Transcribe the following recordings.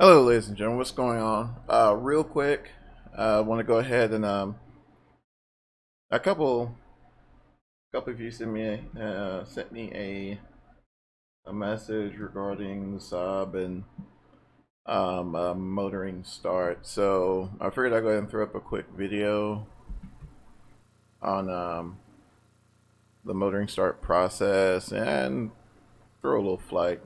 Hello, ladies and gentlemen. What's going on? Real quick, I want to go ahead and a couple of you sent me a message regarding the Saab and motoring start. So I figured I'd go ahead and throw up a quick video on the motoring start process and throw a little flight,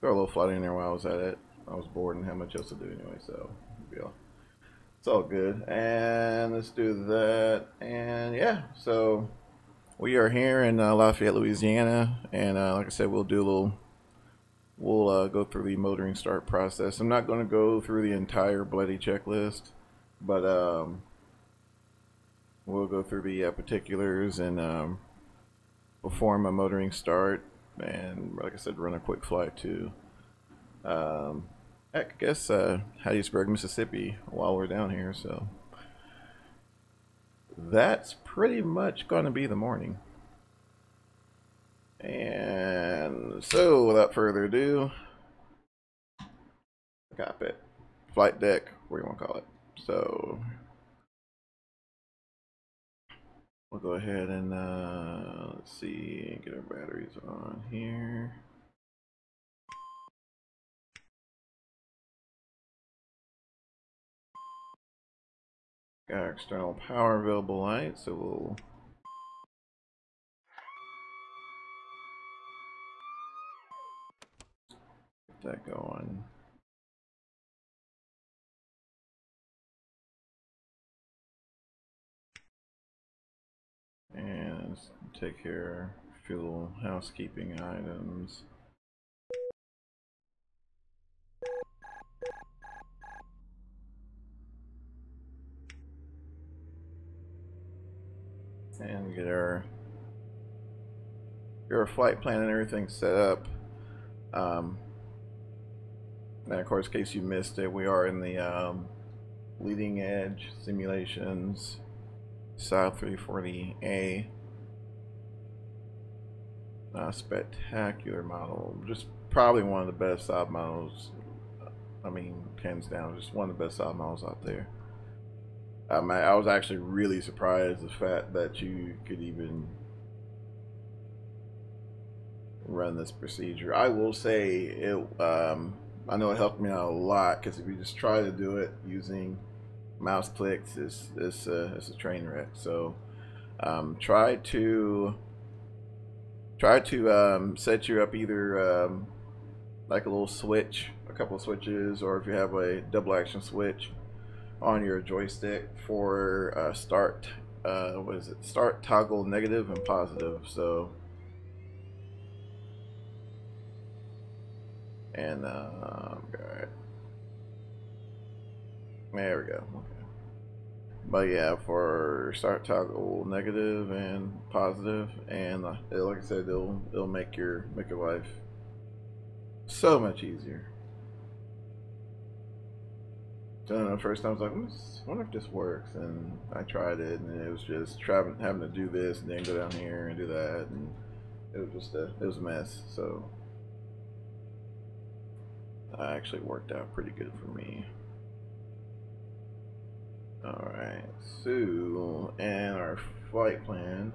in there while I was at it. I was bored and had much else to do anyway, so yeah. It's all good. And let's do that. And yeah, so we are here in Lafayette, Louisiana. And like I said, we'll go through the motoring start process. I'm not going to go through the entire bloody checklist, but we'll go through the particulars and perform a motoring start. And like I said, run a quick flight to, um, I guess, Hattiesburg, Mississippi while we're down here. So that's pretty much going to be the morning. And so, without further ado, cockpit, flight deck, what do you want to call it? So, we'll go ahead and let's see, get our batteries on here. Got our external power available light, so we'll get that going. And take care of fuel housekeeping items. And get our flight plan and everything set up. And of course, in case you missed it, we are in the leading edge simulations Saab 340A. Spectacular model, just probably one of the best Saab models. I mean, hands down, just one of the best Saab models out there. I was actually really surprised the fact that you could even run this procedure. I will say it. I know it helped me out a lot because if you just try to do it using mouse clicks, it's a train wreck. So try to set you up either like a little switch, a couple of switches, or if you have a double action switch on your joystick for start. What is it? Start toggle negative and positive. So and alright, there we go. Okay. But yeah, for start toggle negative and positive, and like I said, it'll make your life so much easier. So the first time I was like, I wonder if this works, and I tried it, and it was just having to do this and then go down here and do that, and it was just it was a mess. So it actually worked out pretty good for me. All right, so and our flight plan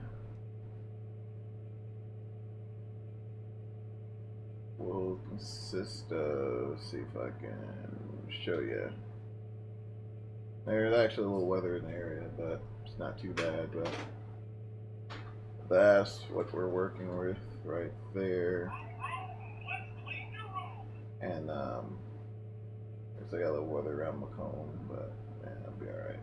will consist of, let's see if I can show you. There's actually a little weather in the area, but it's not too bad. But that's what we're working with right there. And there's like a little weather around Macomb, but man, I'll be all right.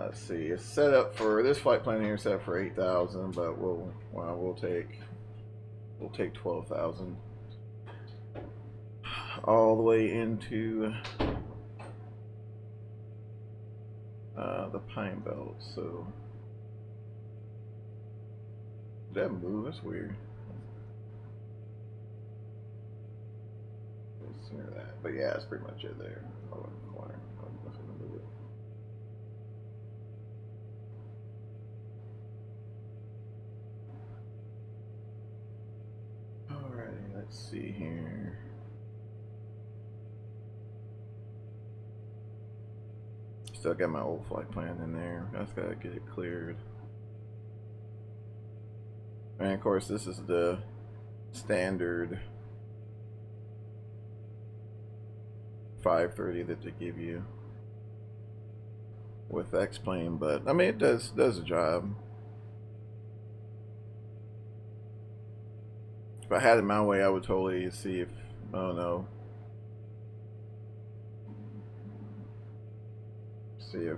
Let's see, it's set up for this flight plan here. Set up for 8,000, but we'll take 12,000 all the way into the Pine Belt. So did that move? That's weird. Let's near that, but yeah, that's pretty much it there. Oh, in the corner. I'm gonna move it. Alrighty, let's see here. Still got my old flight plan in there. I just gotta get it cleared. And of course, this is the standard 530 that they give you with X-Plane, but I mean it does the job. If I had it my way, I would totally see if, I don't know, see if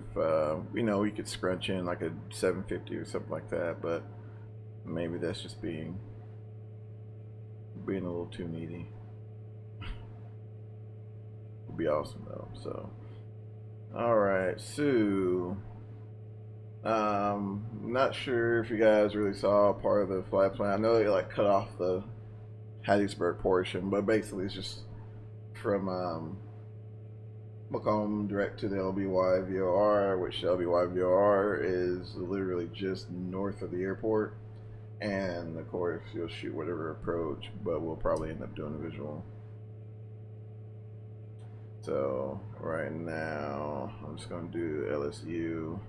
you know, we could scrunch in like a 750 or something like that, but maybe that's just being a little too needy. Would be awesome though. So alright, so not sure if you guys really saw part of the flight plan. I know they like cut off the Hattiesburg portion, but basically it's just from Macomb direct to the LBY VOR, which the LBY VOR is literally just north of the airport. And of course you'll shoot whatever approach, but we'll probably end up doing a visual. So right now I'm just going to do LSU.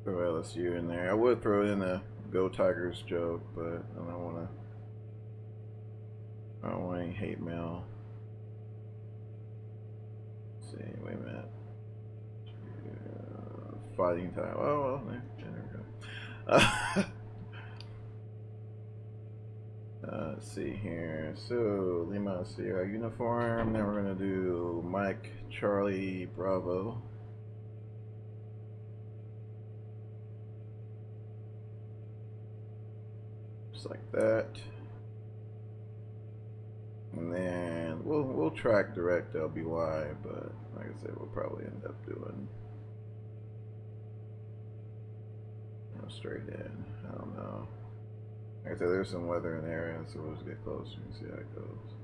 Throw LSU in there. I would throw in a Go Tigers joke, but I don't want any hate mail. Let's see, wait a minute. Fighting time. Oh well, there we go. Let's see here. So Lima Sierra uniform. Then we're gonna do Mike Charlie Bravo. Just like that. And then we'll track direct LBY, but like I said, we'll probably end up doing straight in. I don't know. Like I said, there's some weather in the area, so we'll just get closer and see how it goes.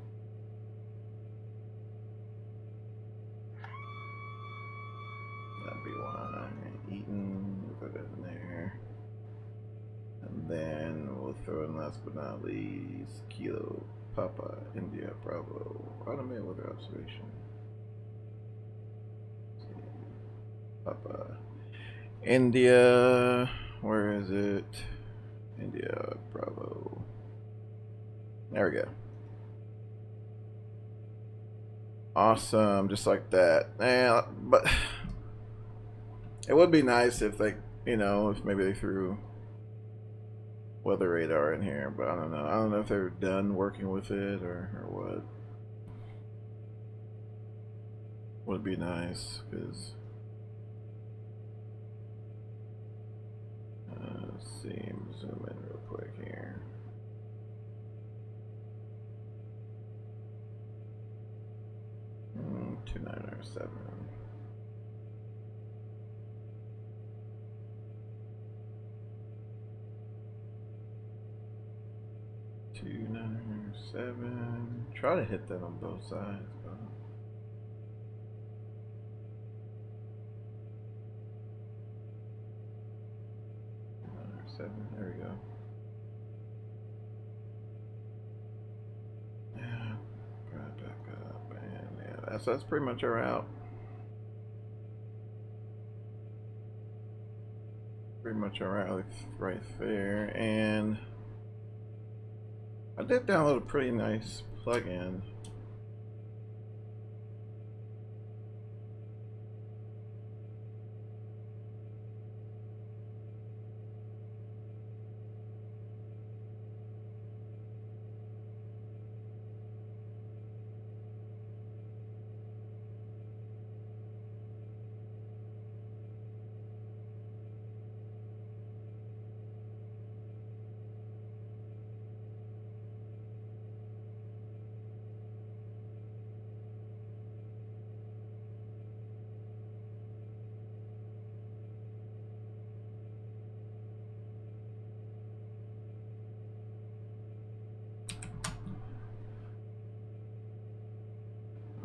That'd be wine. Eaton, we'll put that in there. And then we'll throw in last but not least, Kilo Papa India Bravo. Automated weather observation. Papa India. Where is it? India Bravo. There we go. Awesome, just like that. Yeah, but it would be nice if they, you know, if maybe they threw weather radar in here, but I don't know. I don't know if they're done working with it or what. Would be nice, because let's see, zoom in real quick here. Mm, 2907. Try to hit that on both sides, but 7, there we go. Yeah, right back up, and yeah, that's pretty much our route. Pretty much our route right there, and I did download a pretty nice plugin.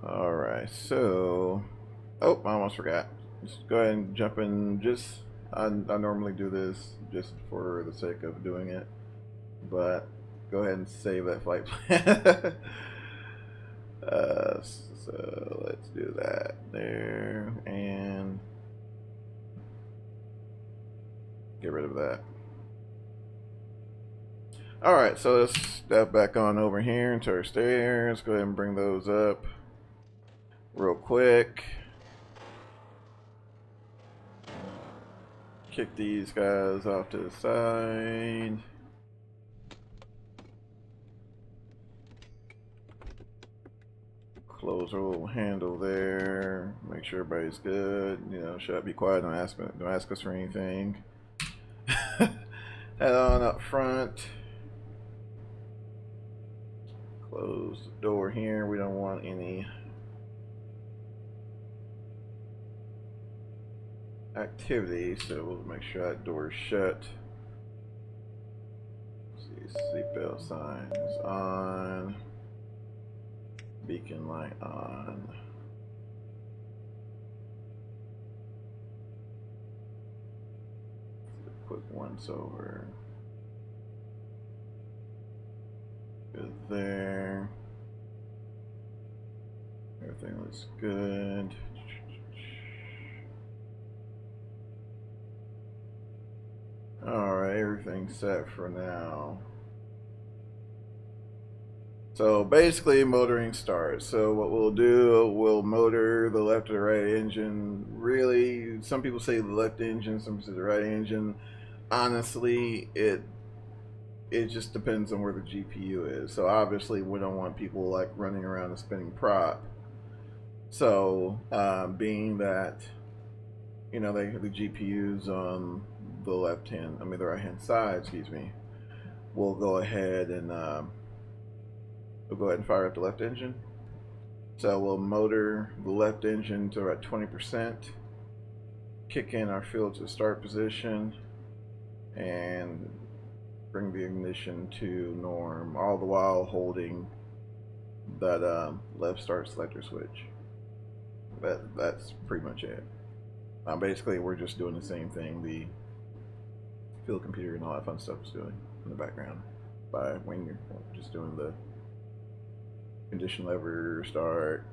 Alright, so, oh, I almost forgot. Just go ahead and jump in just I normally do this just for the sake of doing it, but go ahead and save that flight plan. So let's do that there and get rid of that. Alright, so let's step back on over here into our stairs. Go ahead and bring those up real quick. Kick these guys off to the side. Close our little handle there. Make sure everybody's good. You know, shut up, be quiet, don't ask us for anything. Head on up front. Close the door here. We don't want any activity, so we'll make sure that door is shut. Let's see, seatbelt signs on. Beacon light on. Quick once over. Good there. Everything looks good. Alright, everything's set for now. So basically motoring starts. So what we'll do, we'll motor the left or the right engine. Really, some people say the left engine, some people say the right engine. Honestly, it just depends on where the GPU is. So obviously we don't want people like running around a spinning prop. So being that, you know, they have the GPUs on the the right hand side, excuse me, we'll go ahead and fire up the left engine. So we'll motor the left engine to about 20%, kick in our fuel to start position, and bring the ignition to norm, all the while holding that left start selector switch. That's pretty much it. Basically, we're just doing the same thing the field computer and all that fun stuff is doing in the background by when you're just doing the condition lever start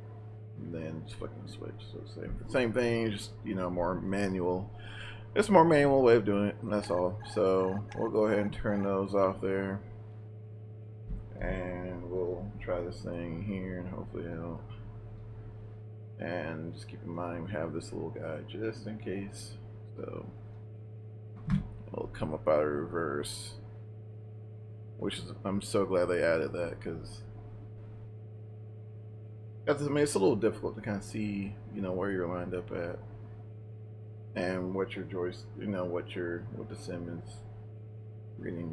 and then just flicking the switch. So same thing, just, you know, more manual. It's a more manual way of doing it, and that's all. So we'll go ahead and turn those off there, and we'll try this thing here, and hopefully it'll. And just keep in mind we have this little guy just in case. So it'll come up out of reverse, which is, I'm so glad they added that, because I mean, it's a little difficult to kind of see, you know, where you're lined up at and what your joystick, you know, what the sim is reading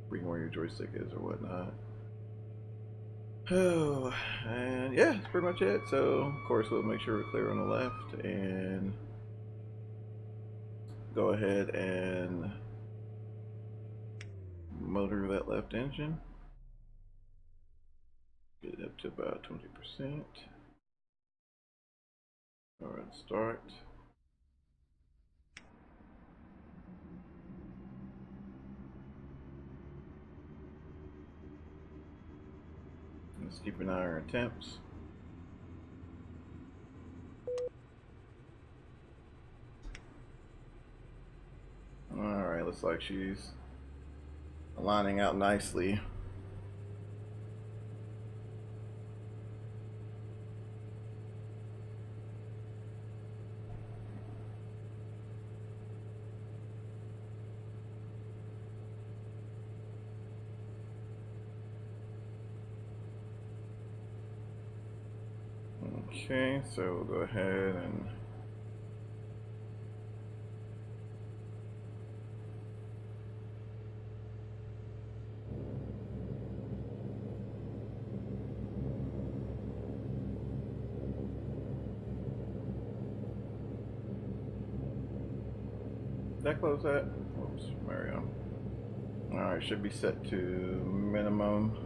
where your joystick is or whatnot. Oh, and yeah, that's pretty much it. So of course we'll make sure we're clear on the left and go ahead and motor that left engine. Get it up to about 20%. Alright, start. Let's keep an eye on our temps. Alright, looks like she's lining out nicely. Okay, so we'll go ahead and did I close that? Whoops, Mario. Alright, should be set to minimum.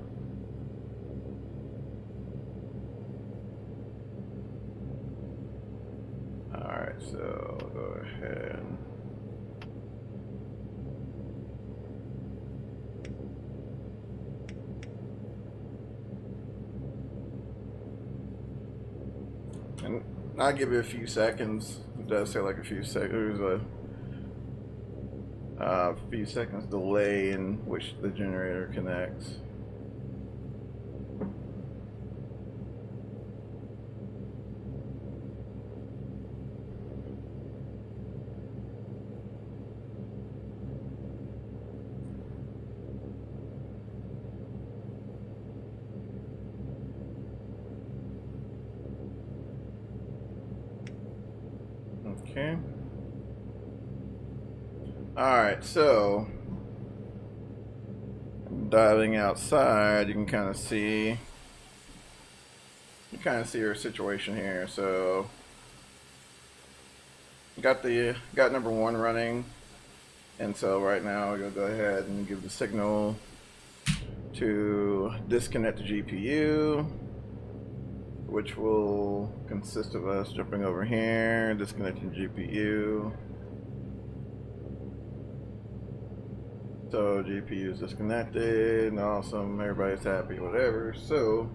Alright, so go ahead. And I'll give it a few seconds. It does say like a few seconds. There's a few seconds delay in which the generator connects. Okay. Alright, so diving outside, you can kind of see your situation here. So got number 1 running, and so right now we're gonna go ahead and give the signal to disconnect the GPU, which will consist of us jumping over here, disconnecting GPU. So GPU is disconnected, awesome, everybody's happy, whatever. So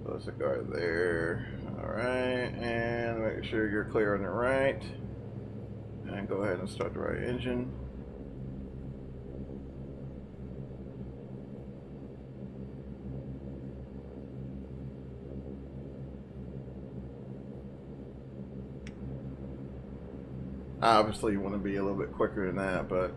let's go there. Alright, and make sure you're clear on the right. And go ahead and start the right engine. Obviously you want to be a little bit quicker than that, but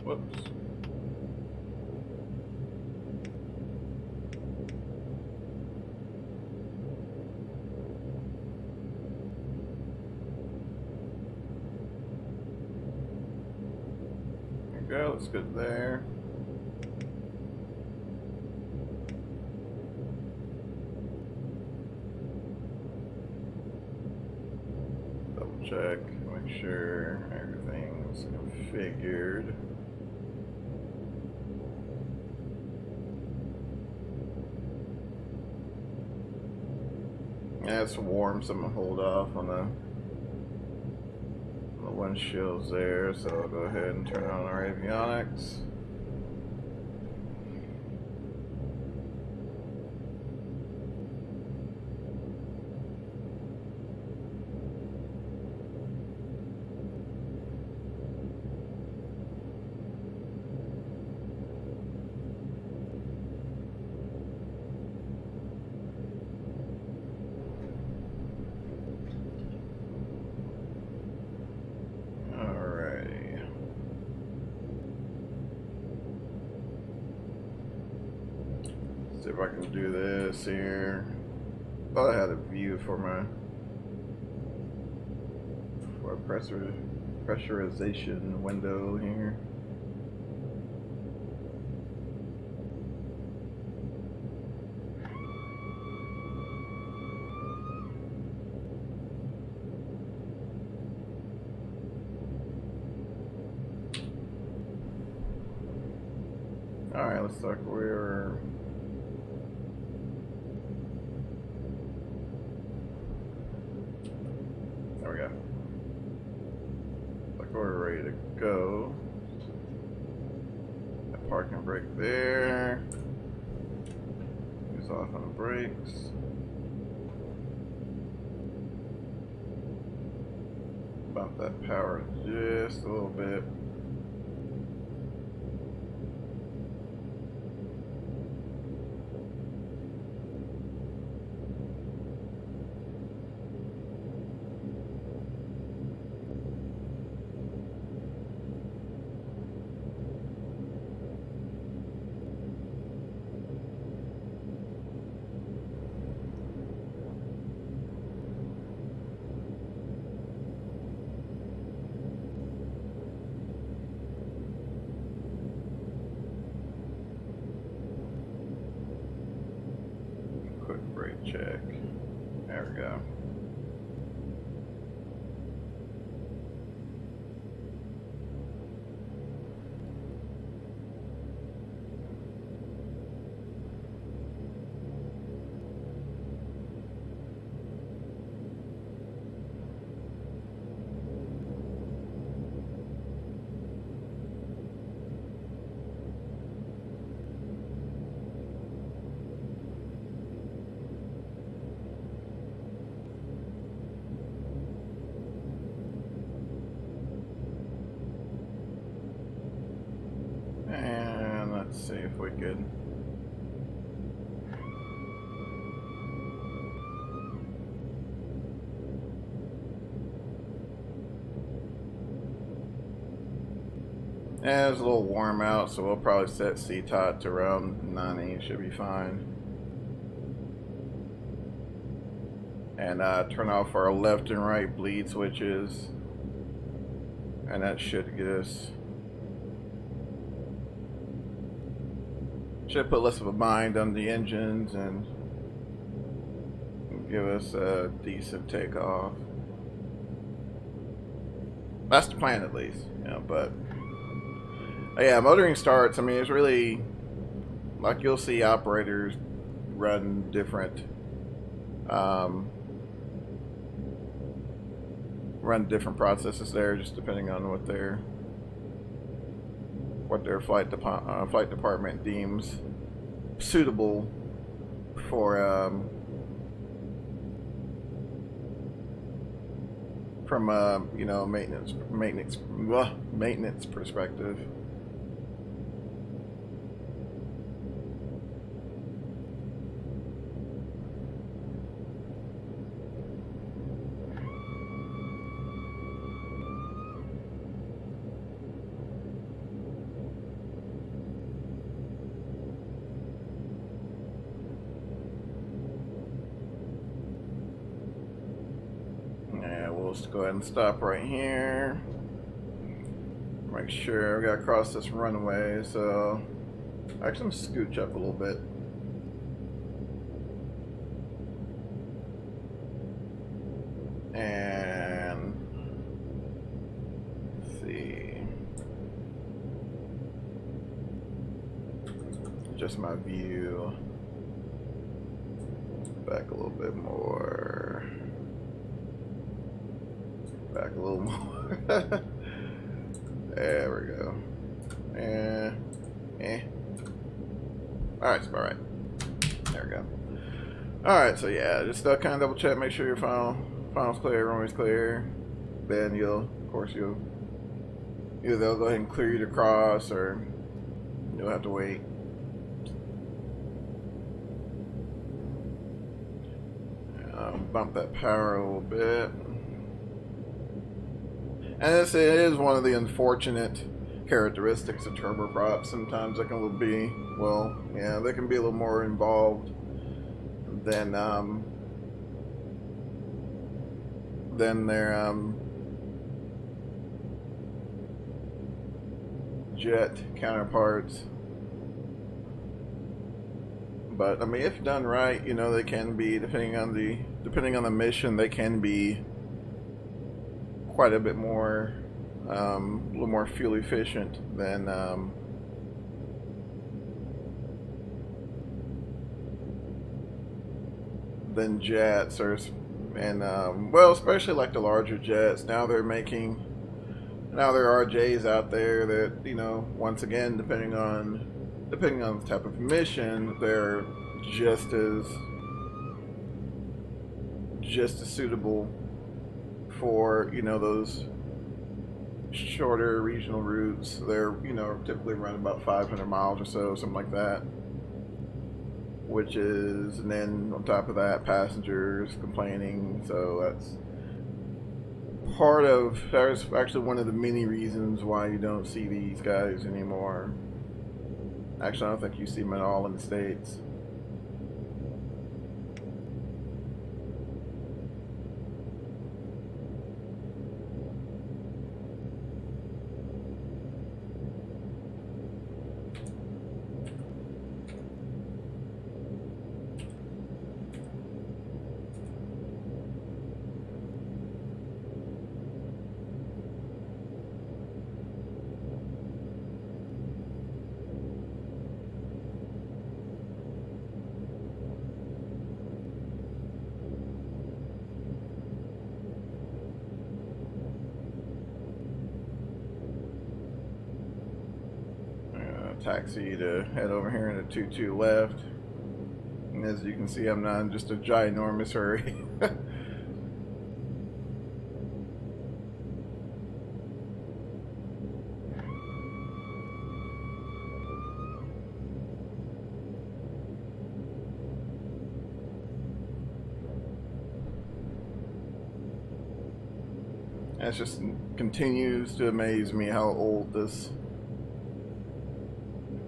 whoops. There we go, let's go there. Double check, make sure everything's configured. Yeah, it's warm, so I'm gonna hold off on the windshields there, so I'll go ahead and turn on our avionics. See if I can do this here. Thought I had a view for my pressurization window here. All right, let's start where. There we go. Like we're ready to go. That parking brake there. Use off on the brakes. Bump that power just a little bit. check. There we go. And let's see if we could. Yeah, it's a little warm out, so we'll probably set CTOT to around 90. Should be fine. And turn off our left and right bleed switches, and that should get us. Should put less of a bind on the engines and give us a decent takeoff. That's the plan, at least, you know. But yeah, motoring starts. I mean, it's really like you'll see operators run different, processes there, just depending on what their flight department deems suitable for from a you know maintenance perspective. Let's go ahead and stop right here. Make sure we gotta cross this runway, so actually I'm scooch up a little bit. And let's see. Just my view. Back a little bit more. Back a little more. There we go. Alright, it's about right. There we go. Alright, so yeah, just kind of double check, make sure your final's clear, runway's clear. Then you'll either they'll go ahead and clear you to cross, or you'll have to wait. Bump that power a little bit. And this is one of the unfortunate characteristics of turboprops. Sometimes they can be, well, yeah, they can be a little more involved than their jet counterparts. But I mean, if done right, you know, they can be, depending on the mission, they can be quite a bit more, a little more fuel efficient than jets, or well, especially like the larger jets. Now there are RJs out there that, you know, once again, depending on the type of mission, they're just as suitable for, you know, those shorter regional routes. They're, you know, typically run about 500 miles or so, something like that. Which is, and then on top of that, passengers complaining. So that's actually one of the many reasons why you don't see these guys anymore. Actually, I don't think you see them at all in the States. taxi to head over here in a 2-2 left. And as you can see, I'm not in just a ginormous hurry. It just continues to amaze me how old this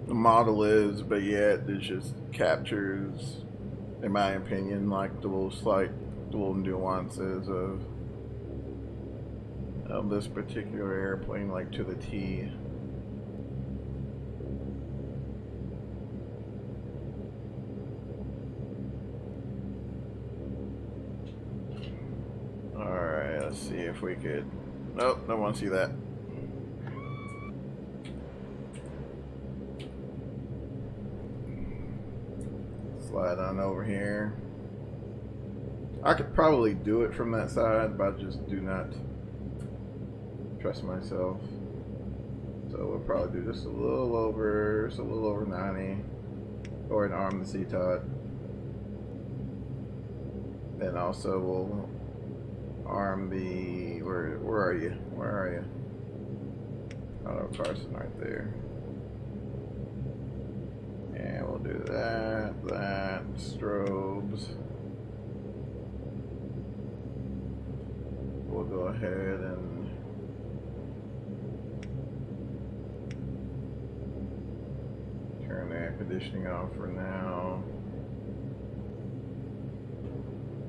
model is, but yet it just captures, in my opinion, like the little nuances of this particular airplane, like to the T. Alright, let's see if we could... Nope, don't want to see that. Slide on over here. I could probably do it from that side, but I just do not trust myself. So we'll probably do just a little over 90. Go ahead and arm the C-Tot. Then also we'll arm the, where are you? Where are you? Oh, Carson right there. And we'll do that, strobes. We'll go ahead and turn the air conditioning off for now.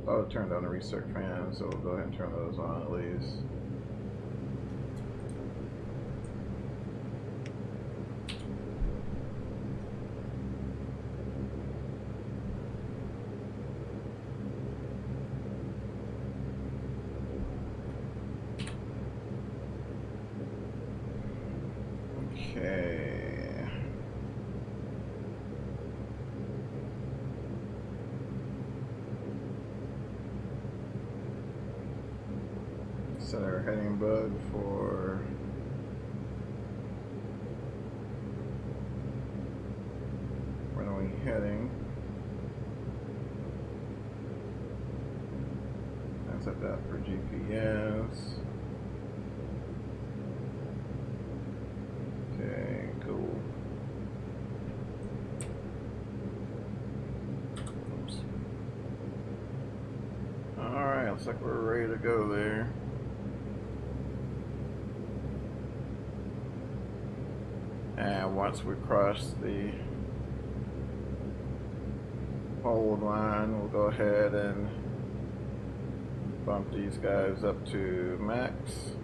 Oh, turned on the recirc fan, so we'll go ahead and turn those on at least. Okay. Set our heading bug for where are we heading? I set that for GPS. Okay, cool. Oops. Alright, looks like we're ready to go there. And once we cross the hold line, we'll go ahead and bump these guys up to max.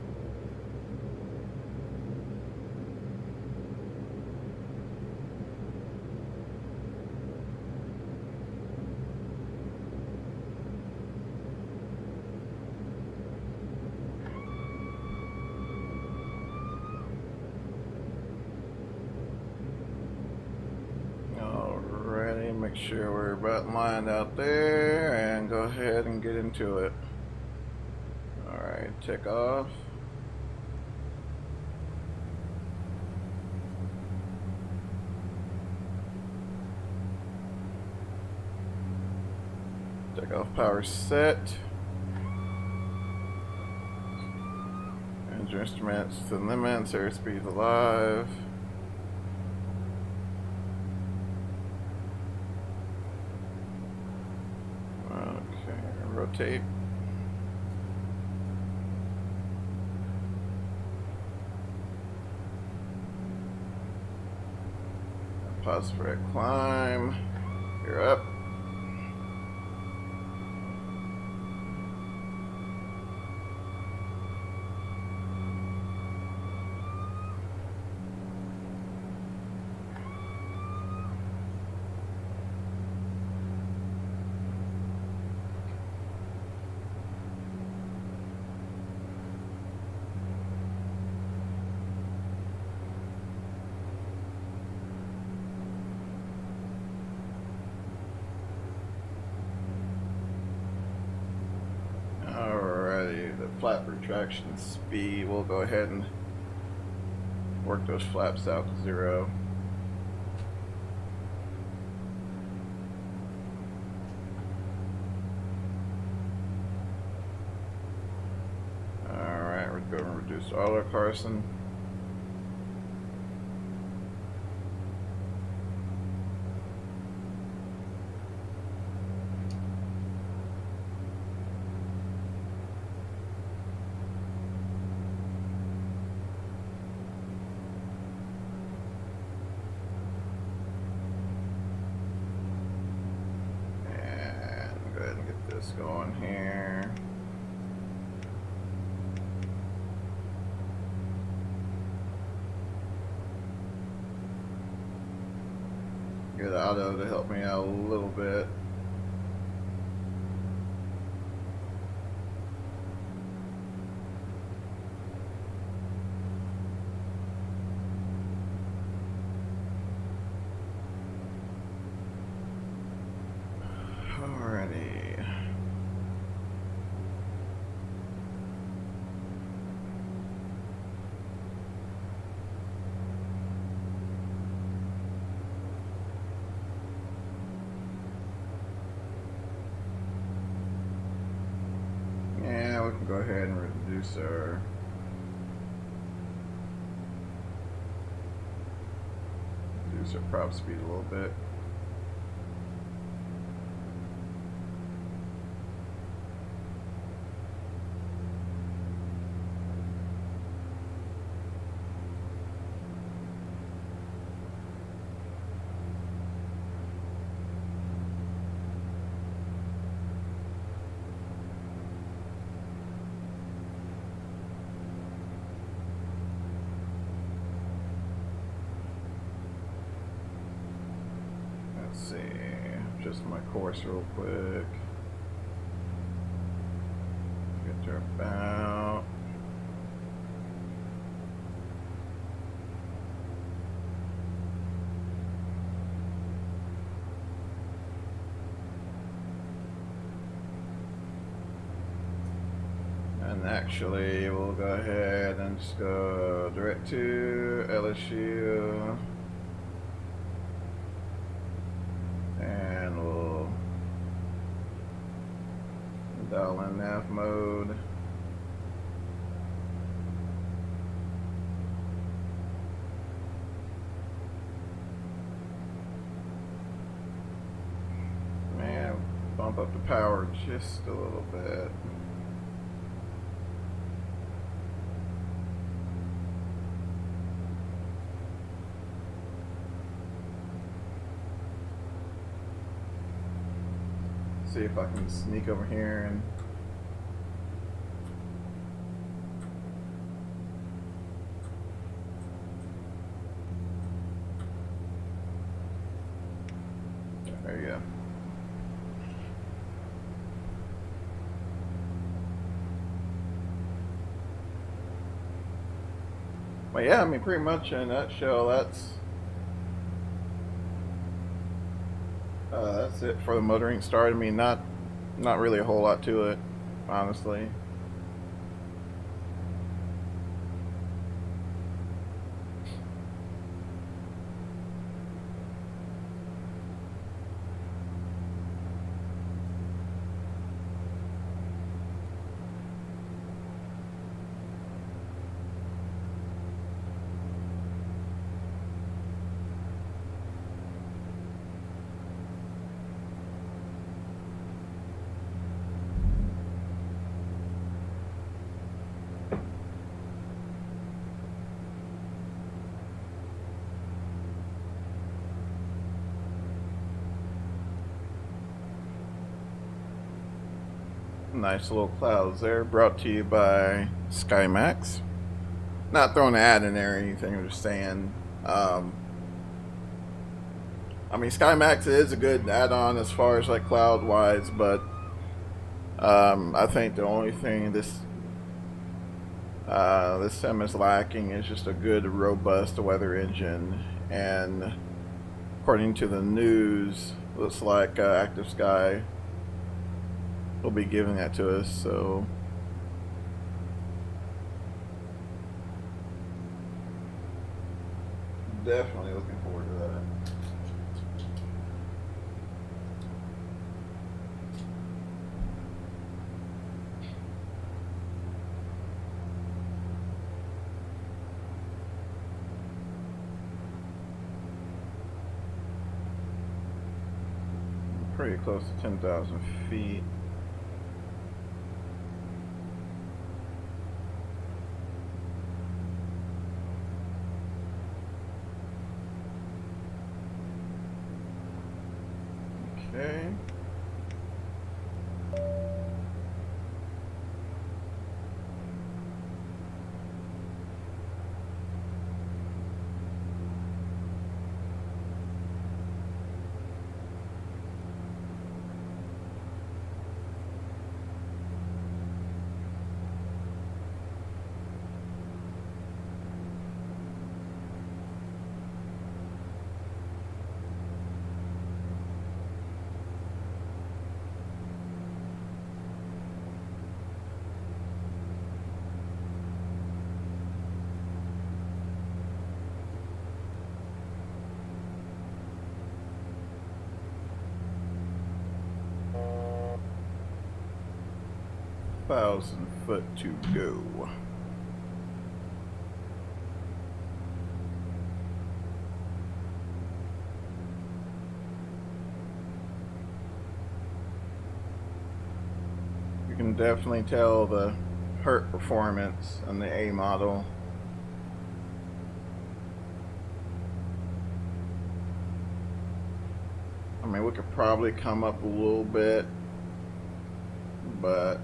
Make sure we're about lined out there and go ahead and get into it. Alright, take off. Take off power set. Engine instruments to limits, airspeed alive. Rotate. Pause for a climb. You're up. Flap retraction speed, we'll go ahead and work those flaps out to 0. Boost auto Carson. Going here. Get auto to help me out a little bit. Alrighty. Yeah, we can go ahead and reduce our prop speed a little bit. Let's see, just my course real quick. Get to about. And actually, we'll go ahead and just go direct to LSU. Dial in nav mode. Man, bump up the power just a little bit. See if I can sneak over here and there you go. But yeah, I mean, pretty much in a nutshell, that's it for the motoring start. I mean, not really a whole lot to it, honestly. Nice little clouds there, brought to you by SkyMax. Not throwing an ad in there or anything, I'm just saying. I mean, SkyMax is a good add-on as far as like cloud-wise, but I think the only thing this sim is lacking is just a good, robust weather engine. And according to the news, looks like Active Sky will be giving that to us, so definitely looking forward to that. pretty close to 10,000 feet. Okay. Thousand foot to go. You can definitely tell the hurt performance on the A model. I mean, we could probably come up a little bit, but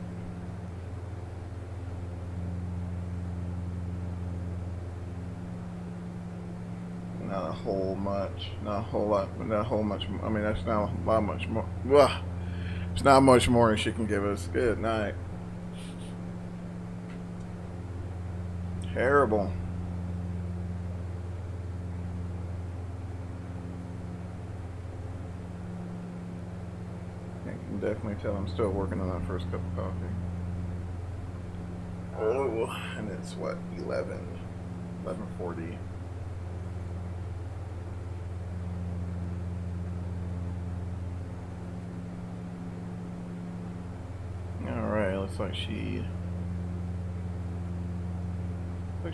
not a whole much, not a whole lot, not a whole much. I mean, that's not a lot much more. Ugh. It's not much more than she can give us. Good night. Terrible. I can definitely tell I'm still working on that first cup of coffee. Oh, and it's what, 11:40. Alright, looks like she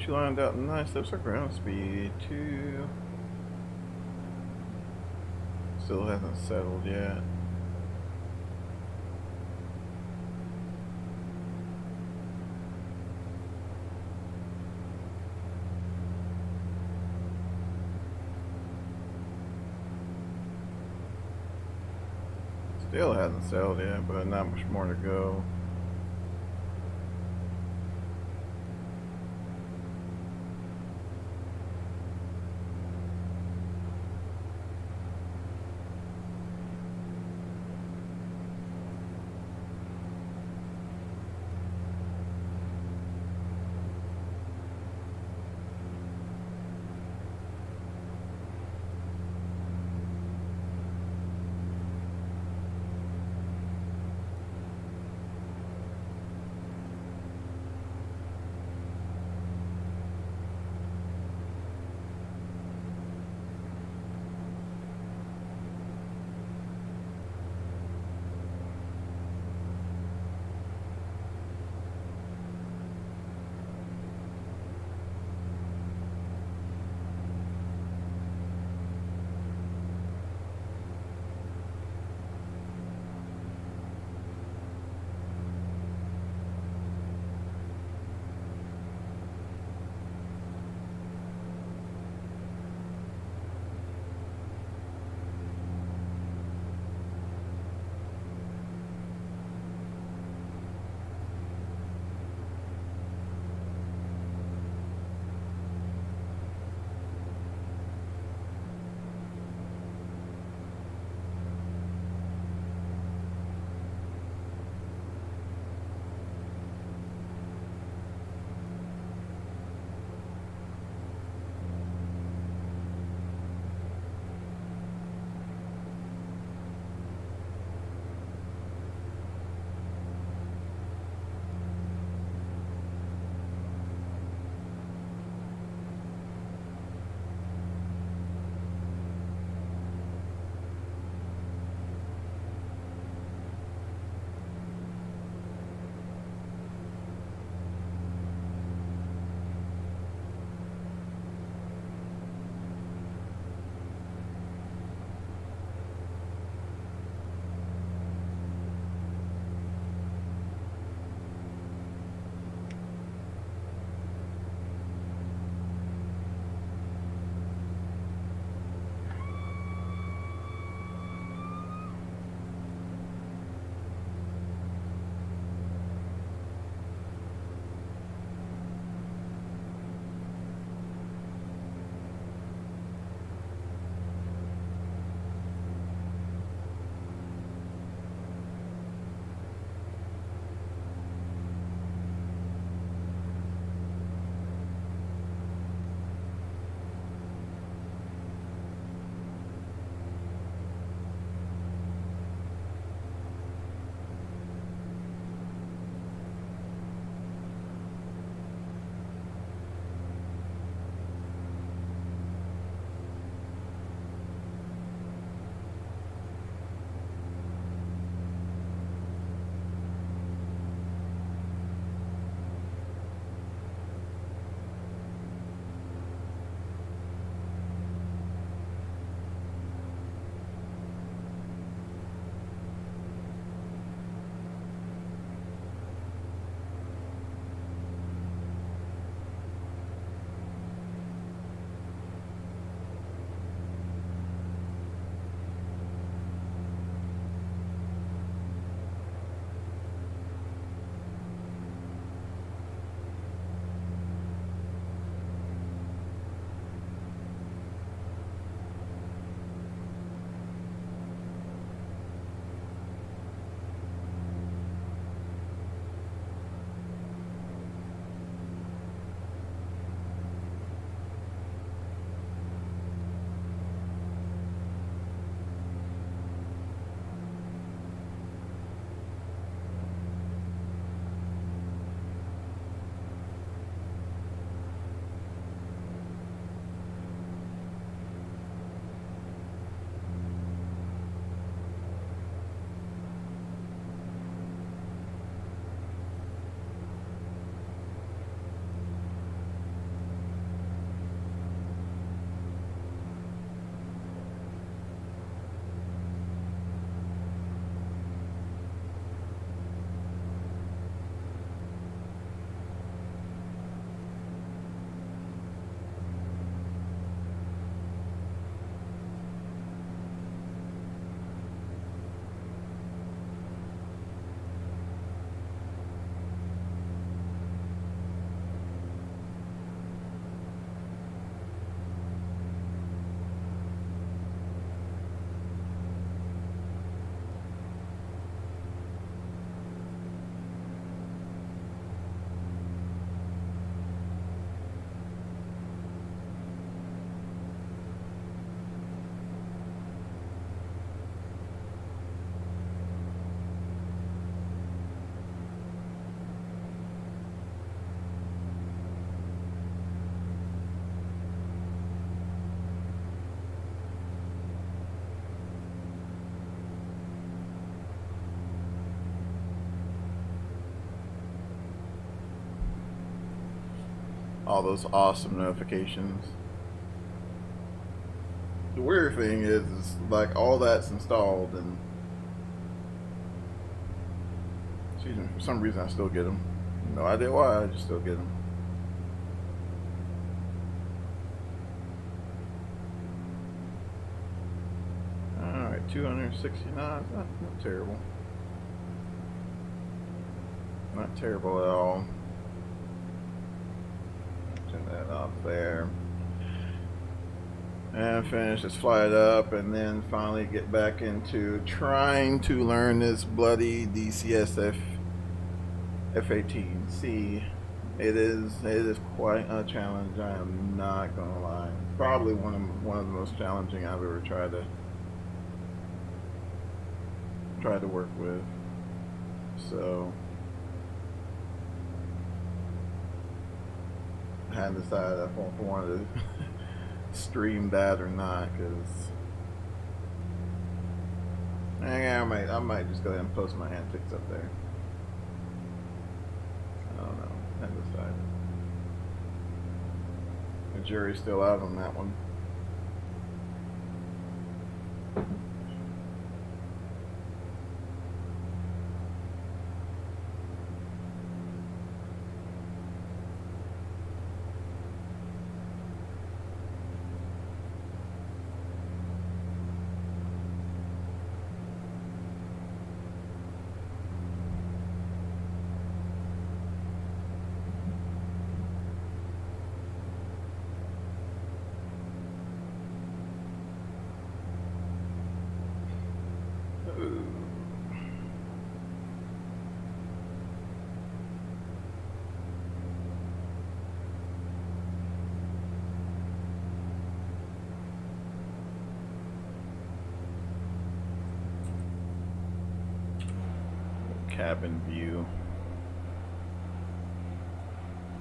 lined up nice. That's her ground speed too. Still hasn't settled yet. Still hasn't settled yet, but not much more to go. all those awesome notifications. The weird thing is like all that's installed, and excuse me, for some reason I still get them. No idea why, I just still get them. Alright, 269, not terrible. Not terrible at all. Turn that off there. And finish this flight up, and then finally get back into trying to learn this bloody DCS F-18C. It is quite a challenge. I am not gonna lie. Probably one of the most challenging I've ever tried to work with. So I had to decide if I wanted to stream that or not, because I might just go ahead and post my antics up there. I don't know. I decided. The jury's still out on that one. Cabin view.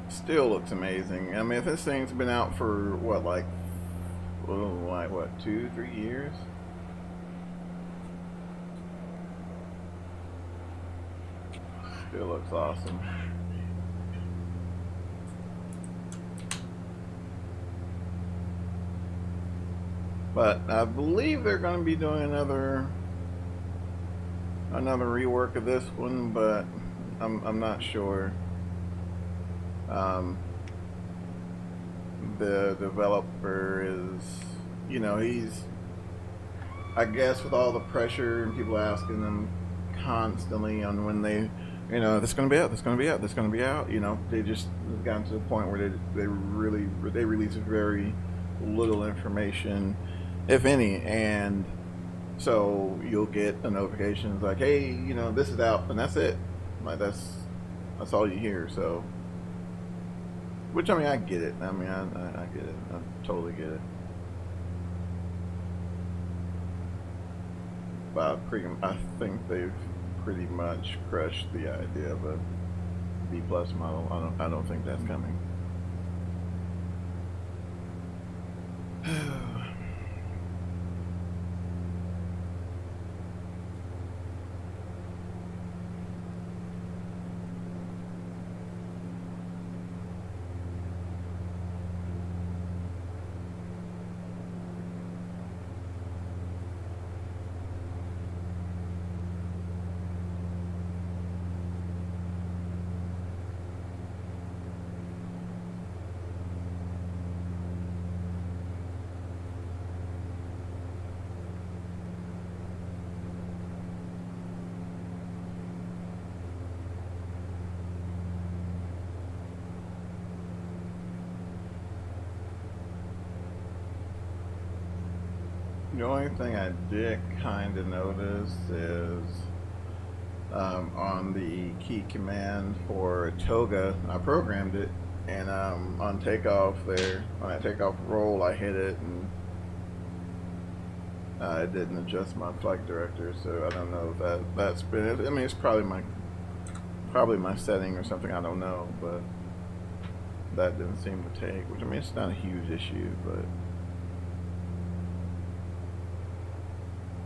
Still looks amazing. I mean, if this thing's been out for what, like what, 2-3 years? Still looks awesome. But I believe they're going to be doing another rework of this one, but I'm not sure. The developer is, you know, he's, I guess, with all the pressure and people asking them constantly on when they, you know, this is going to be out, this is going to be out, this is going to be out, you know, they just gotten to the point where they release very little information, if any, and so you'll get a notification like, hey, you know, this is out, and that's it. Like that's all you hear. So, which, I mean, I get it. I mean, I get it. I totally get it. But I think they've pretty much crushed the idea of a B+ model. I don't think that's coming. The only thing I did kind of notice is on the key command for Toga, I programmed it, and on takeoff there, when I takeoff roll, I hit it, and it didn't adjust my flight director, so I don't know if that's been, I mean, it's probably my setting or something, I don't know, but that didn't seem to take, which, I mean, it's not a huge issue, but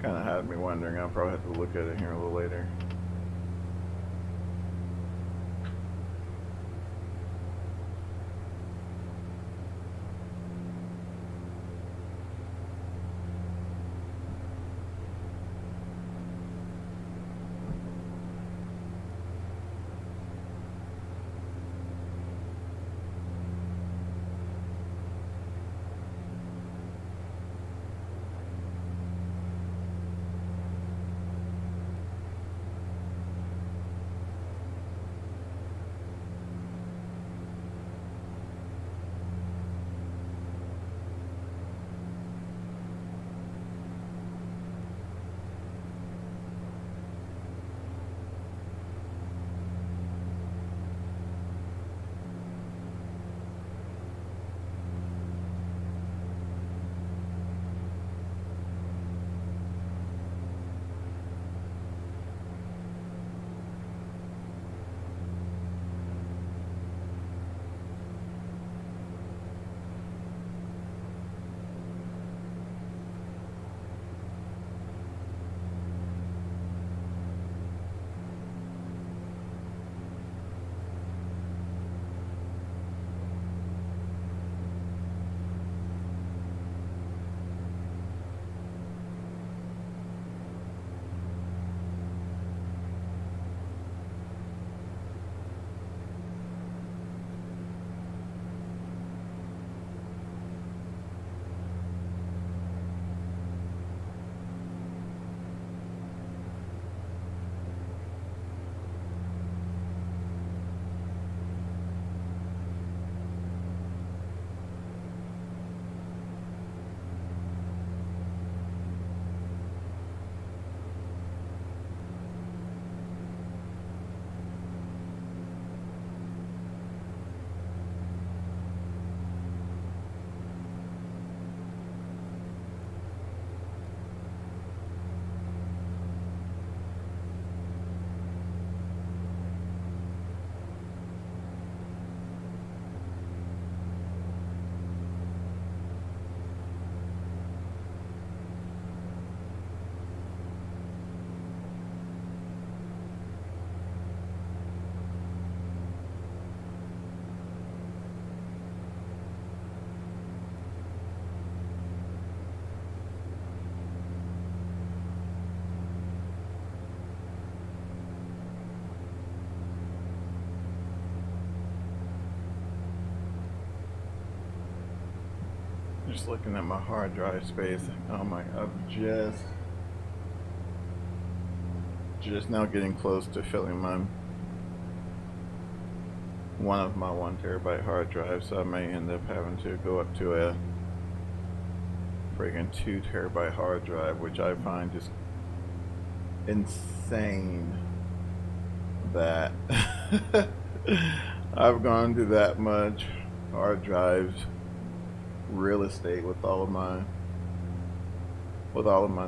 kind of had me wondering. I'll probably have to look at it here a little later. Just looking at my hard drive space. Oh my, I'm just now getting close to filling one of my 1 terabyte hard drives, so I may end up having to go up to a friggin' 2 terabyte hard drive, which I find just insane that I've gone to that much hard drives real estate with all of my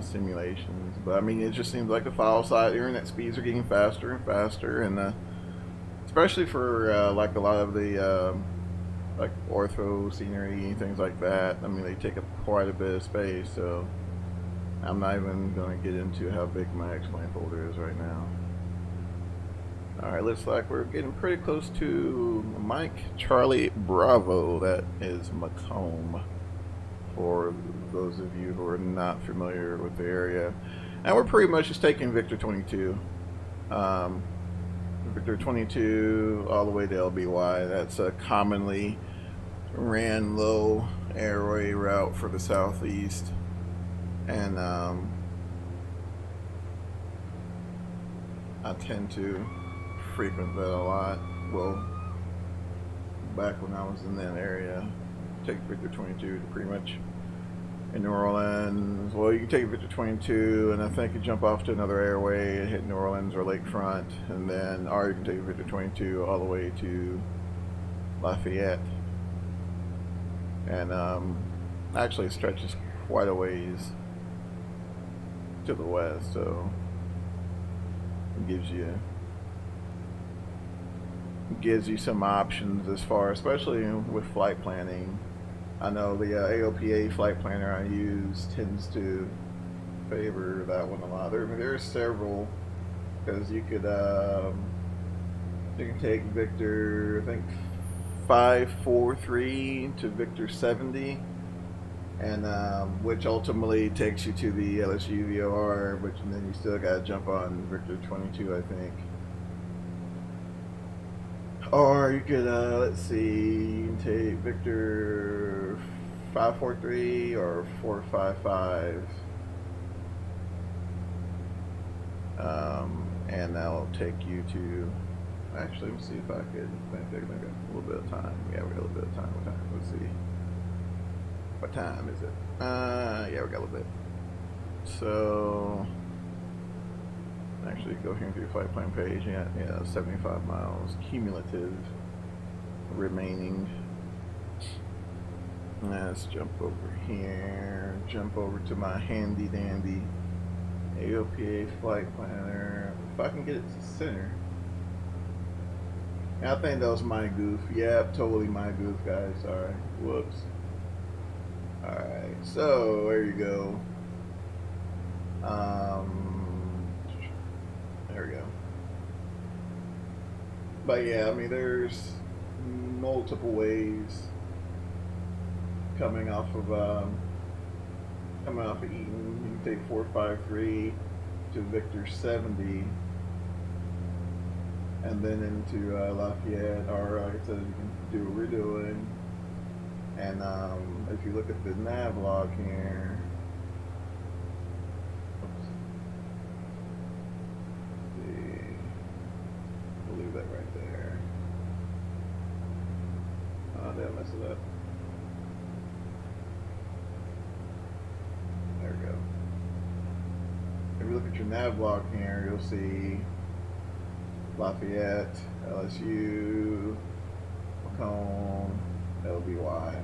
simulations. But I mean, it just seems like the file size, internet speeds are getting faster and faster, and especially for like a lot of the like ortho scenery and things like that. I mean, they take up quite a bit of space, so I'm not even going to get into how big my X-Plane folder is right now. Alright, looks like we're getting pretty close to Mike Charlie Bravo. That is Macomb, for those of you who are not familiar with the area. And we're pretty much just taking Victor 22. Victor 22 all the way to LBY. That's a commonly ran low airway route for the southeast. And I tend to frequent that a lot. Well, back when I was in that area, take Victor 22 to pretty much in New Orleans. Well, you can take Victor 22 and I think you jump off to another airway and hit New Orleans or Lakefront, and then, or you can take Victor 22 all the way to Lafayette. And actually it stretches quite a ways to the west, so it gives you some options as far, especially with flight planning. I know the AOPA flight planner I use tends to favor that one a lot. There's several, because you can take Victor, I think 543 to Victor 70, and which ultimately takes you to the LSU VOR, which, and then you still got to jump on Victor 22, I think. Or you could, let's see, take Victor 543 or 455, and that'll take you to, actually, let me see if I could, maybe a little bit of time. Yeah, we got a little bit of time. Let's see. What time is it? Yeah, we got a little bit. So, actually go here into your flight plan page. Yeah, 75 miles cumulative remaining. Let's jump over here. Jump over to my handy dandy AOPA flight planner. If I can get it to center. I think that was my goof. Yep, totally my goof, guys. Sorry. Whoops. Alright, so there you go. There we go. But yeah, I mean, there's multiple ways coming off of Eaton. You can take 453 to Victor 70, and then into Lafayette, or like I said, you can do what we're doing. And if you look at the nav log here, oops, see, we'll leave that right there. Oh, did I mess it up? There we go. If you look at your nav log here, you'll see Lafayette, LSU, Macomb, LBY.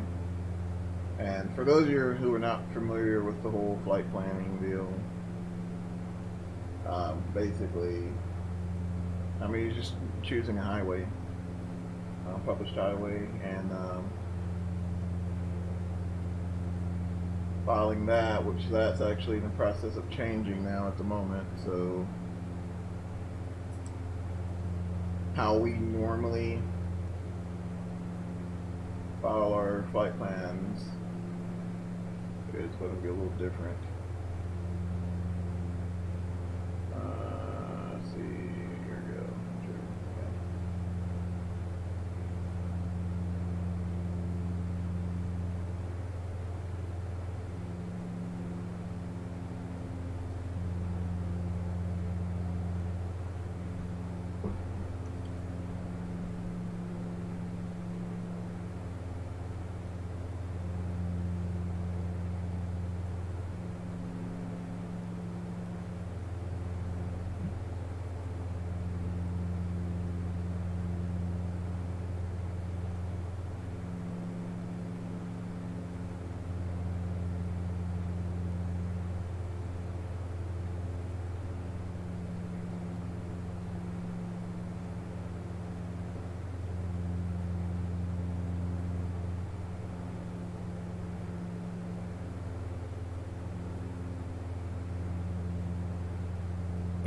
And for those of you who are not familiar with the whole flight planning deal, basically, I mean, you're just choosing a highway, published highway, and filing that, which that's actually in the process of changing now at the moment. So how we normally file our flight plans is going to be a little different. Let's see, here we go.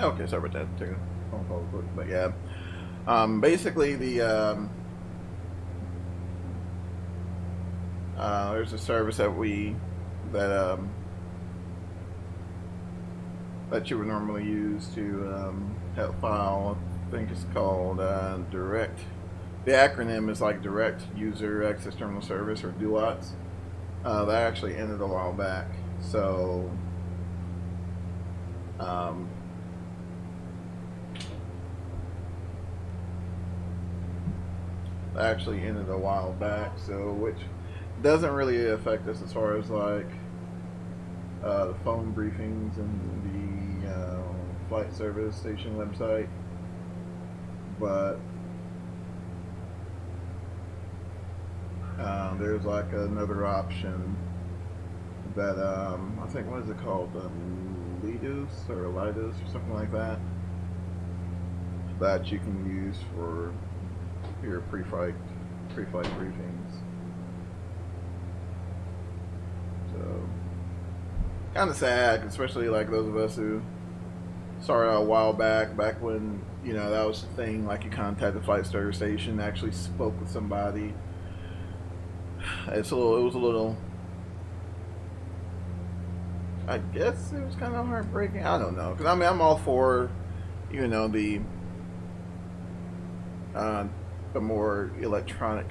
Okay, sorry about that. Take a phone call real quick, but yeah. Basically, there's a service that that you would normally use to help file. I think it's called Direct. The acronym is like Direct User Access Terminal Service, or DUATS. That actually ended a while back, so which doesn't really affect us as far as like the phone briefings and the flight service station website, but there's like another option that I think, what is it called, Lidus or something like that, that you can use for your pre-flight briefings. So kind of sad, especially like those of us who started out a while back when, you know, that was the thing. Like, you contacted the flight service station, actually spoke with somebody. It was a little, I guess it was kind of heartbreaking. I don't know, because I mean, I'm all for, you know, the more electronic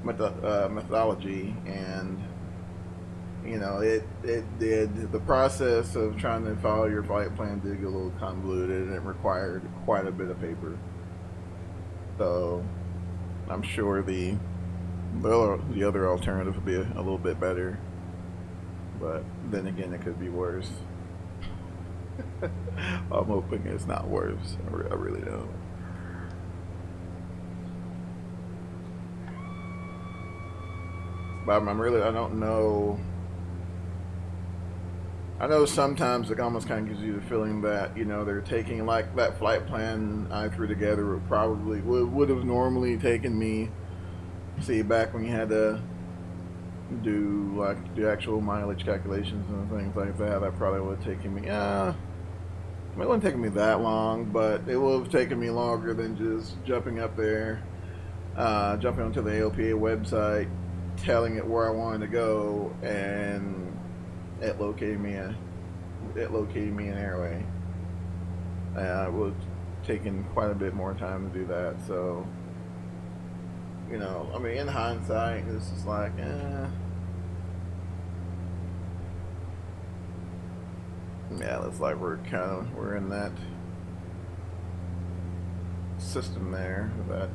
methodology, and you know, the process of trying to follow your flight plan did get a little convoluted, and it required quite a bit of paper. So I'm sure the other alternative would be a little bit better, but then again, it could be worse. I'm hoping it's not worse. I really don't. But I don't know. I know sometimes it almost kind of gives you the feeling that, you know, they're taking, like, that flight plan I threw together would have normally taken me, see, back when you had to do actual mileage calculations and things like that. That probably would have taken me, it wouldn't take me that long, but it would have taken me longer than just jumping up there, jumping onto the AOPA website, telling it where I wanted to go, and it located me an airway. It would have taken quite a bit more time to do that. So, you know, I mean, in hindsight, this is like, yeah, looks like we're in that system there that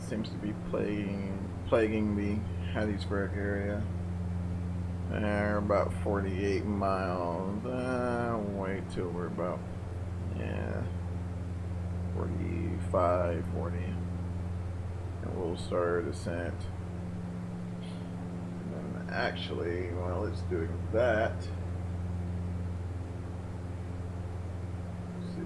seems to be plaguing the Hattiesburg area. We're about 48 miles. Wait till we're about 45, 40, and we'll start our descent. And actually, while it's doing that, let's see.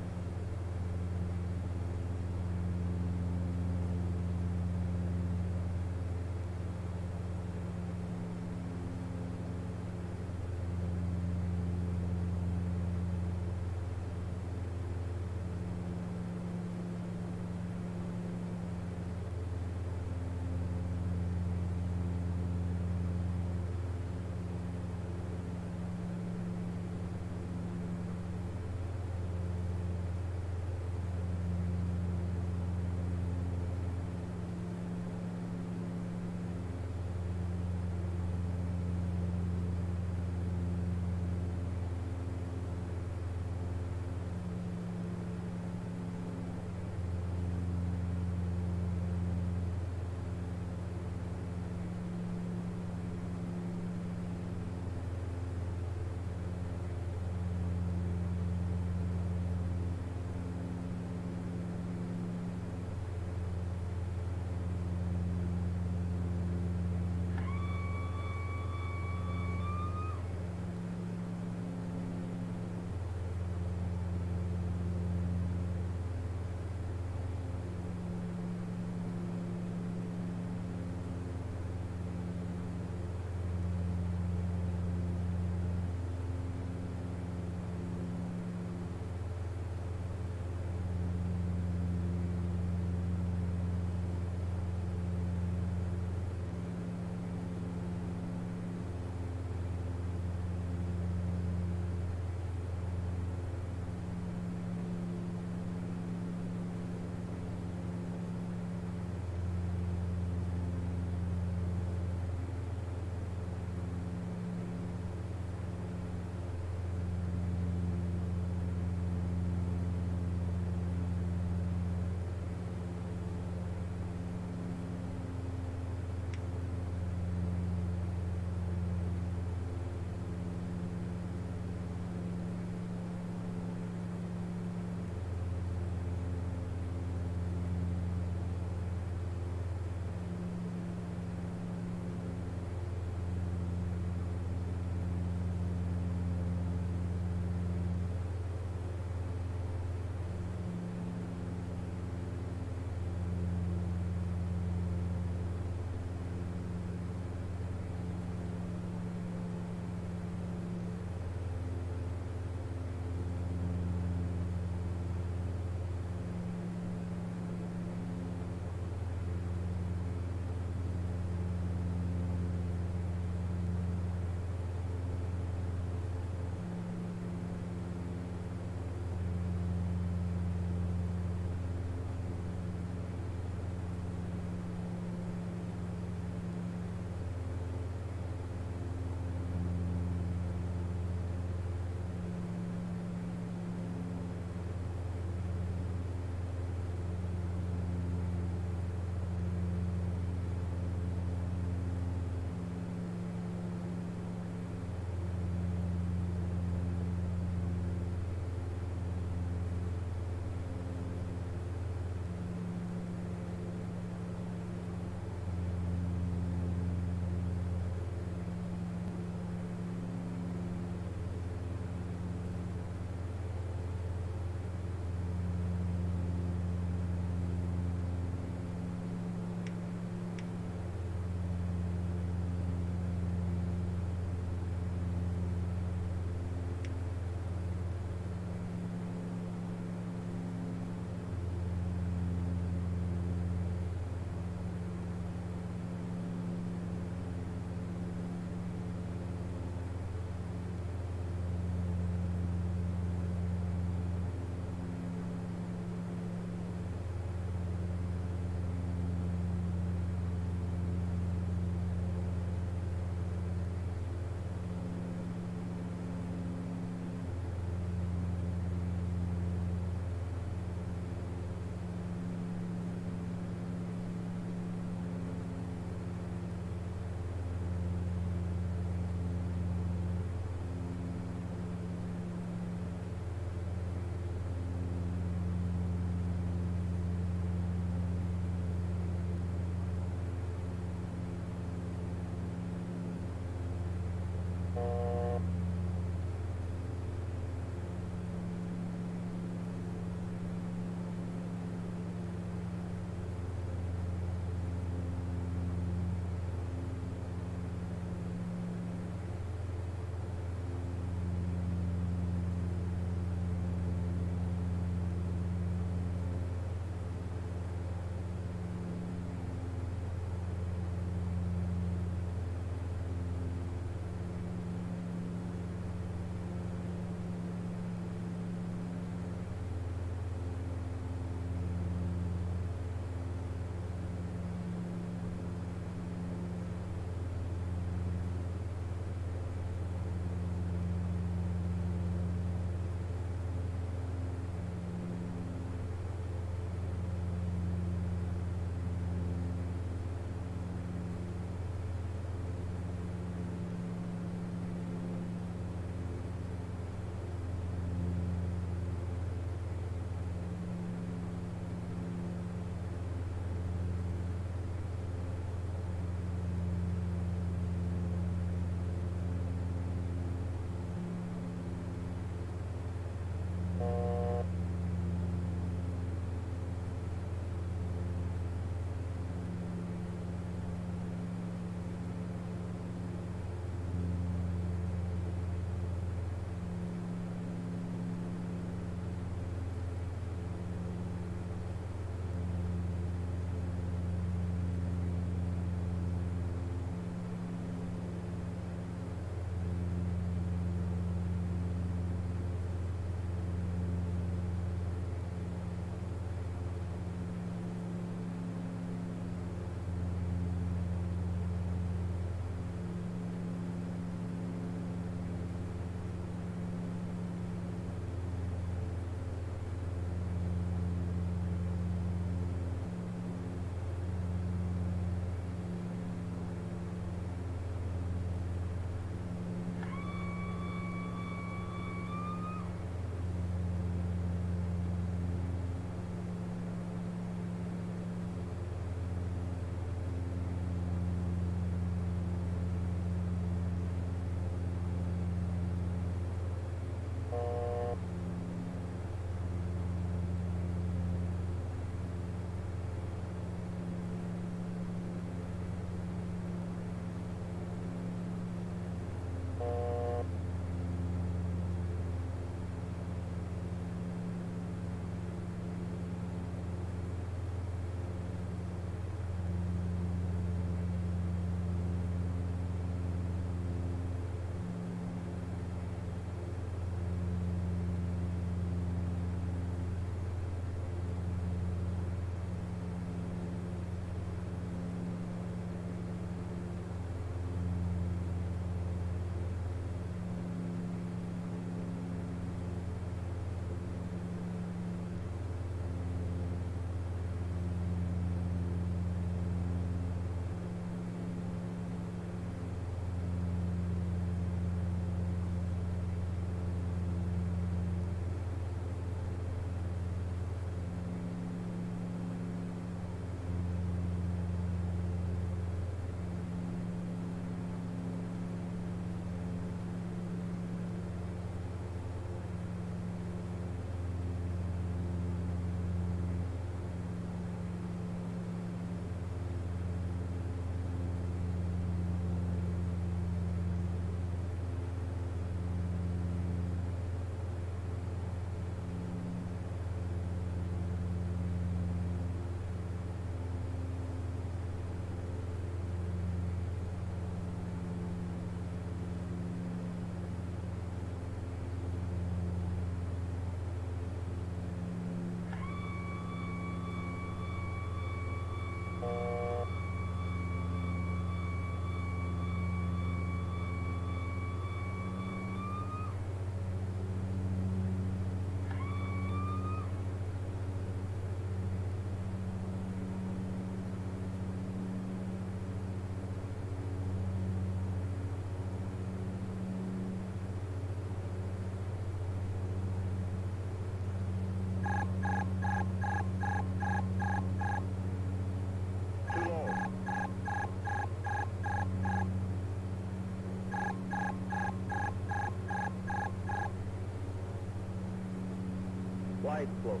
glide slope,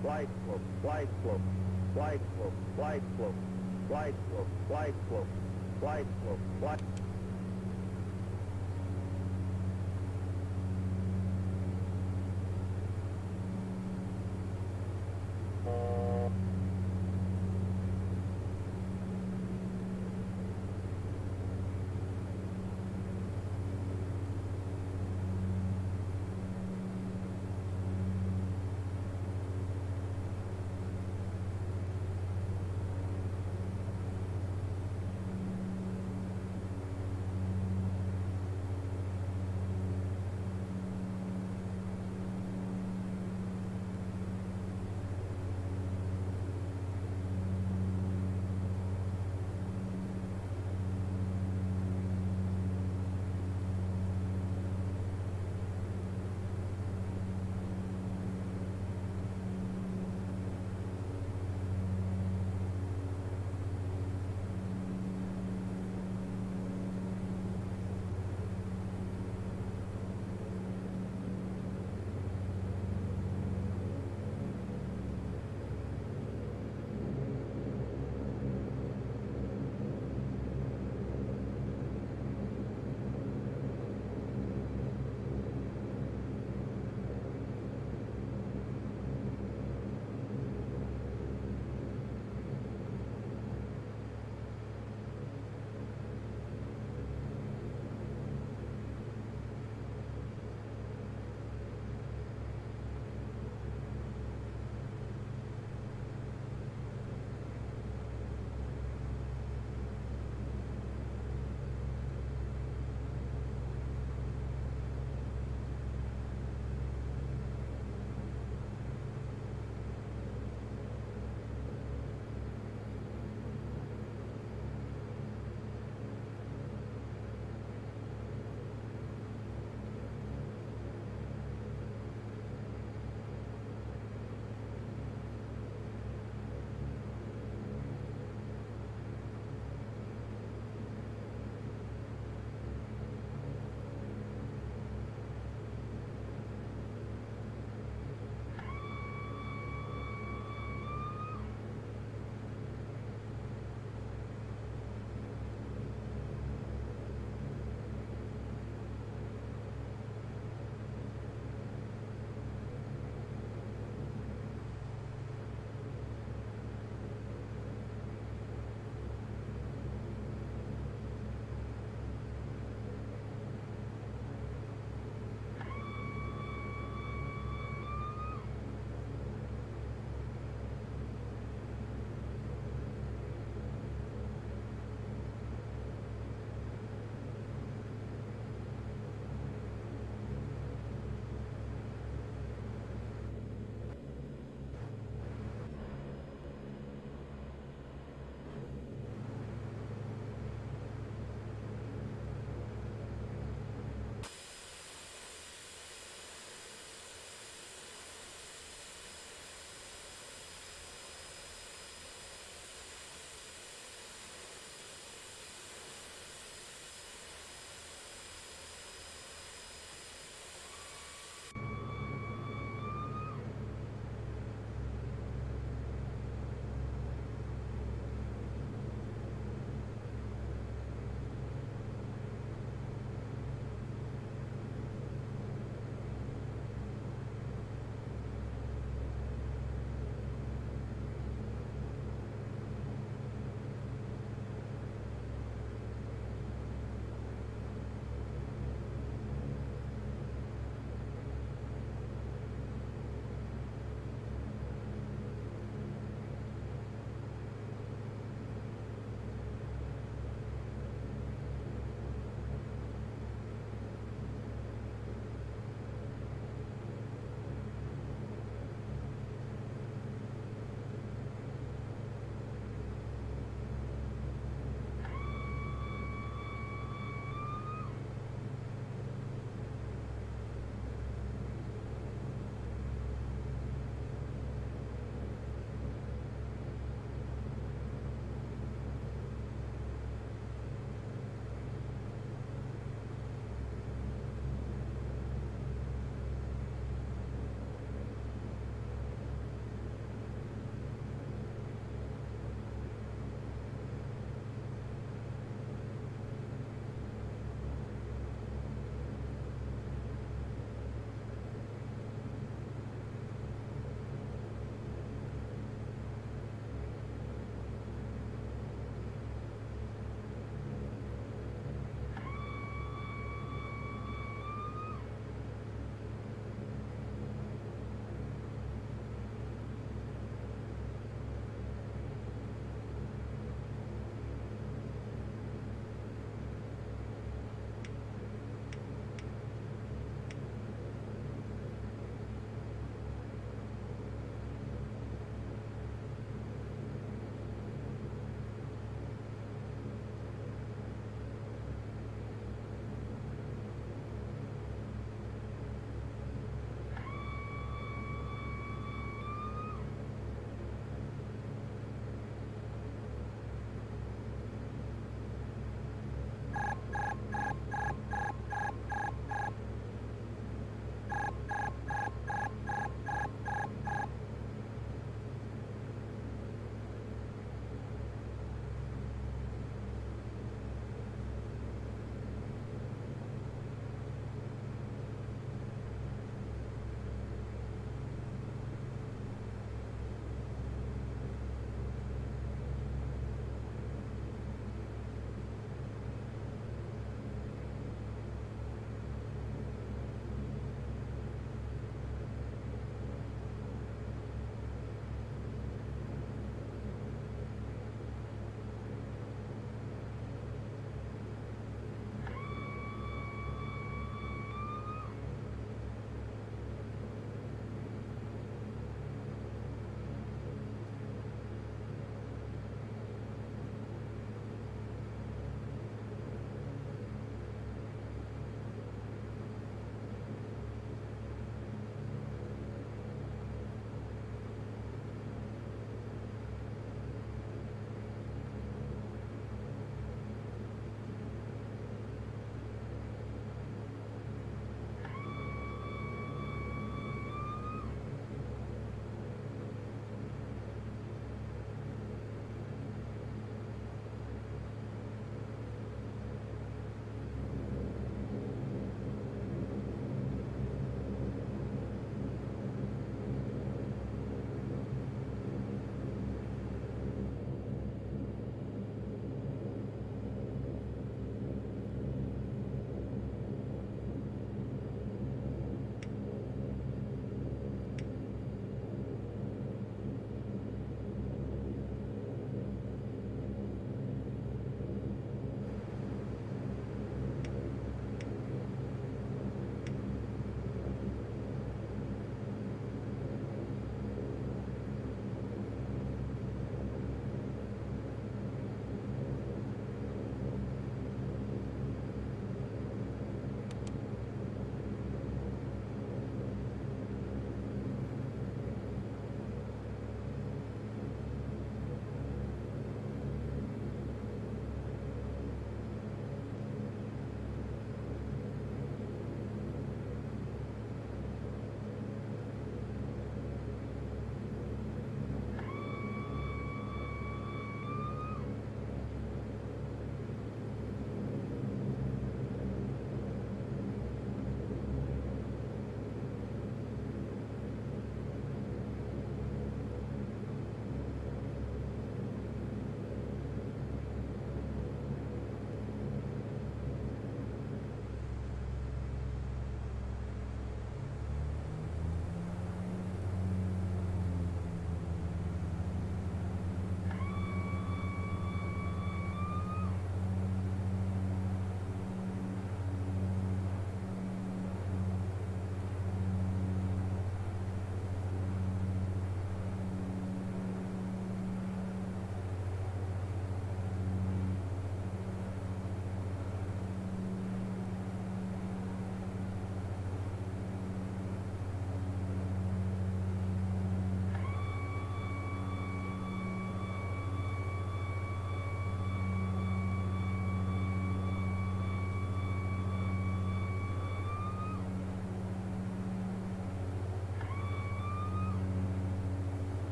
glide slope, glide slope, glide slope, glide slope, glide slope, glide slope, glide slope, glide.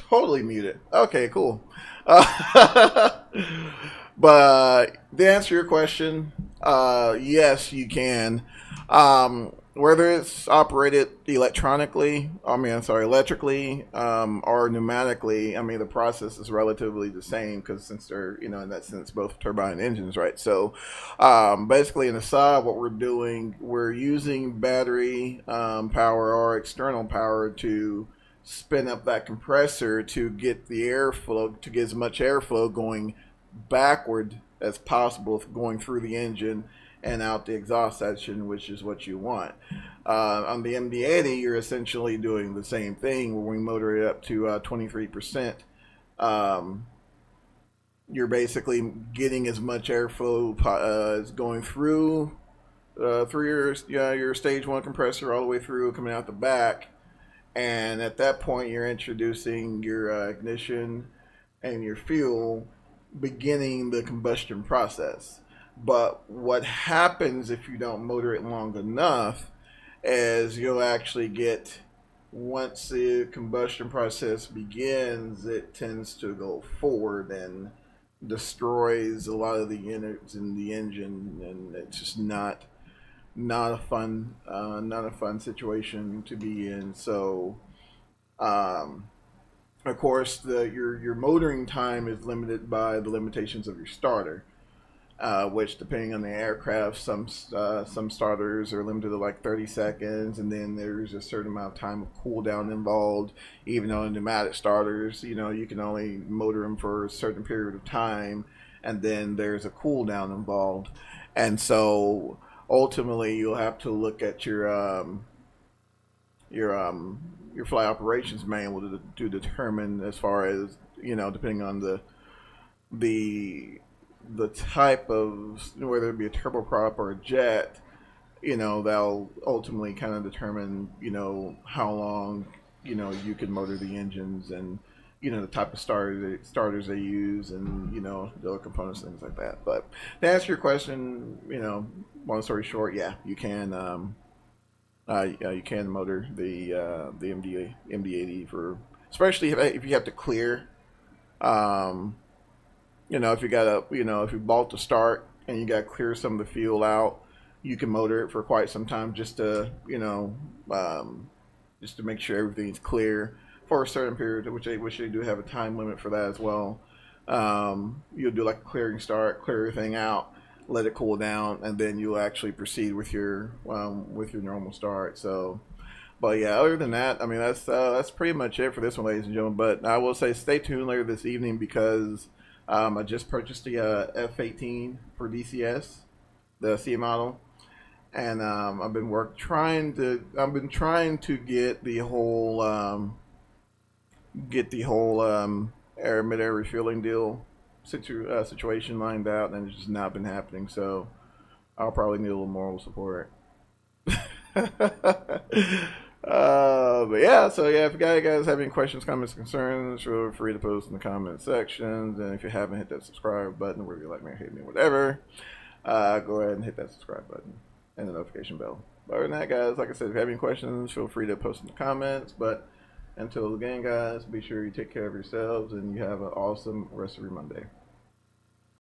totally muted. Okay, cool. Uh, but to answer your question, yes, you can. Whether it's operated electronically, electrically, or pneumatically, I mean, the process is relatively the same because since they're, in that sense, both turbine engines, right? So, basically in the Saab, what we're doing, we're using battery power or external power to spin up that compressor to get the airflow, to get as much airflow going backward as possible, going through the engine and out the exhaust section, which is what you want. On the MD-80, you're essentially doing the same thing where we motor it up to 23%. You're basically getting as much airflow as going through your stage one compressor all the way through, coming out the back. And at that point, you're introducing your ignition and your fuel, beginning the combustion process. But what happens if you don't motor it long enough is you'll actually get, once the combustion process begins, it tends to go forward and destroys a lot of the innards in the engine, and it's just not a fun situation to be in. So, of course, your motoring time is limited by the limitations of your starter, which, depending on the aircraft, some starters are limited to like 30 seconds, and then there's a certain amount of time of cool down involved. Even though in pneumatic starters, you can only motor them for a certain period of time, and then there's a cool down involved, and so ultimately you'll have to look at your flight operations manual to determine, as far as, depending on the type of, whether it be a turboprop or a jet, that'll ultimately kind of determine, how long, you can motor the engines, and, the type of starters they use, and, the other components, things like that. But to answer your question, long story short, yeah, you can, you can motor the MD-80 for, especially if you have to clear, if you got if you bought to start and you got to clear some of the fuel out, you can motor it for quite some time just to, just to make sure everything's clear for a certain period, which they do have a time limit for that as well. You'll do like a clearing start, clear everything out, let it cool down, and then you'll actually proceed with your normal start. So, but yeah, other than that, I mean, that's pretty much it for this one, ladies and gentlemen. But I will say, stay tuned later this evening, because I just purchased the F-18 for DCS, the C model, and I've been trying to get the whole air mid-air refueling deal situation lined out, and it's just not been happening. So I'll probably need a little moral support. But yeah, so yeah, if you guys have any questions, comments, concerns, feel free to post in the comment sections. And if you haven't hit that subscribe button, whether you like me or hate me, whatever, go ahead and hit that subscribe button and the notification bell. But other than that, guys, like I said, if you have any questions, feel free to post in the comments. But until again, guys, be sure you take care of yourselves, and you have an awesome rest of your Monday.